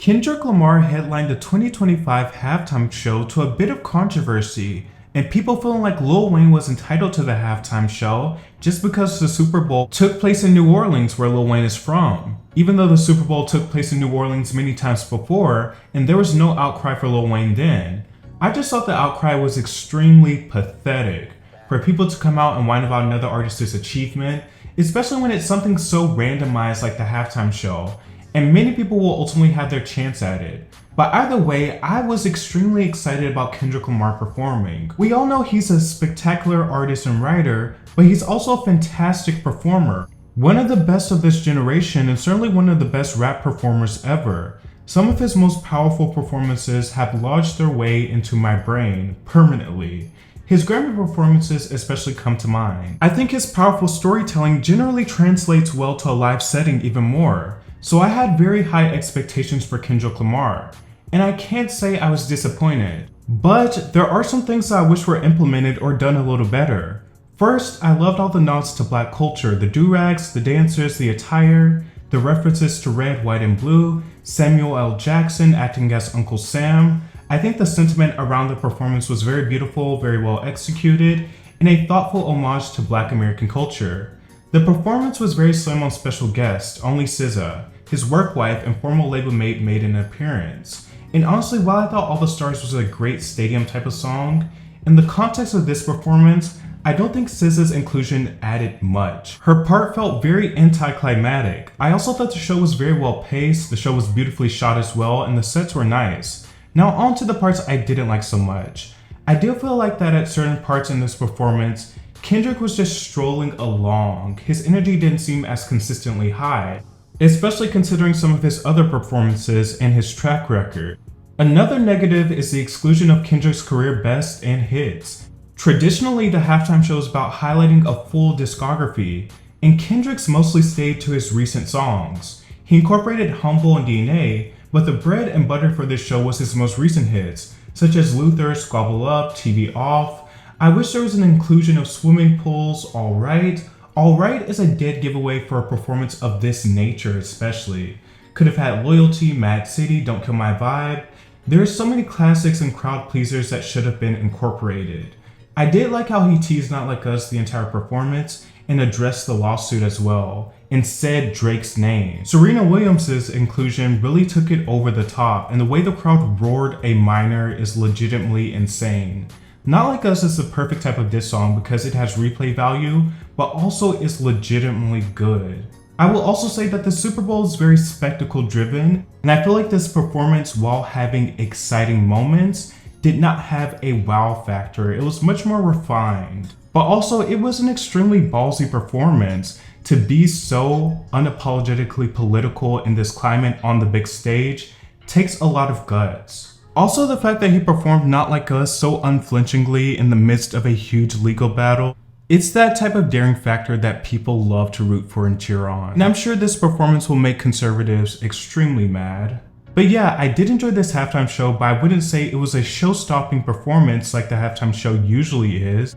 Kendrick Lamar headlined the 2025 halftime show to a bit of controversy, and people feeling like Lil Wayne was entitled to the halftime show just because the Super Bowl took place in New Orleans, where Lil Wayne is from. Even though the Super Bowl took place in New Orleans many times before, and there was no outcry for Lil Wayne then. I just thought the outcry was extremely pathetic. For people to come out and whine about another artist's achievement, especially when it's something so randomized like the halftime show, and many people will ultimately have their chance at it. But either way, I was extremely excited about Kendrick Lamar performing. We all know he's a spectacular artist and writer, but he's also a fantastic performer. One of the best of this generation and certainly one of the best rap performers ever. Some of his most powerful performances have lodged their way into my brain permanently. His Grammy performances especially come to mind. I think his powerful storytelling generally translates well to a live setting even more. So I had very high expectations for Kendrick Lamar, and I can't say I was disappointed. But there are some things that I wish were implemented or done a little better. First, I loved all the nods to Black culture, the do-rags, the dancers, the attire, the references to red, white, and blue, Samuel L. Jackson acting as Uncle Sam. I think the sentiment around the performance was very beautiful, very well executed, and a thoughtful homage to Black American culture. The performance was very slim on special guests, only SZA. His work wife and former label mate made an appearance. And honestly, while I thought All the Stars was a great stadium type of song, in the context of this performance, I don't think SZA's inclusion added much. Her part felt very anticlimactic. I also thought the show was very well paced, the show was beautifully shot as well, and the sets were nice. Now on to the parts I didn't like so much. I do feel like that at certain parts in this performance, Kendrick was just strolling along. His energy didn't seem as consistently high, especially considering some of his other performances and his track record. Another negative is the exclusion of Kendrick's career best and hits. Traditionally, the halftime show is about highlighting a full discography, and Kendrick's mostly stayed to his recent songs. He incorporated Humble and DNA, but the bread and butter for this show was his most recent hits, such as Luther, Squabble Up, TV Off. I wish there was an inclusion of Swimming Pools, Alright. Alright is a dead giveaway for a performance of this nature especially. Could have had Loyalty, Mad City, Don't Kill My Vibe. There are so many classics and crowd pleasers that should have been incorporated. I did like how he teased Not Like Us the entire performance and addressed the lawsuit as well, and said Drake's name. Serena Williams' inclusion really took it over the top, and the way the crowd roared A Minor is legitimately insane. Not Like Us is the perfect type of diss song because it has replay value, but also is legitimately good. I will also say that the Super Bowl is very spectacle driven, and I feel like this performance, while having exciting moments, did not have a wow factor. It was much more refined. But also, it was an extremely ballsy performance. To be so unapologetically political in this climate on the big stage takes a lot of guts. Also, the fact that he performed Not Like Us so unflinchingly in the midst of a huge legal battle, it's that type of daring factor that people love to root for and cheer on. And I'm sure this performance will make conservatives extremely mad. But yeah, I did enjoy this halftime show, but I wouldn't say it was a show-stopping performance like the halftime show usually is.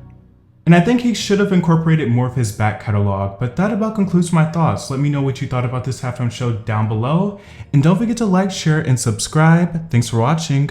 And I think he should have incorporated more of his back catalog, but that about concludes my thoughts. Let me know what you thought about this halftime show down below, and don't forget to like, share, and subscribe. Thanks for watching.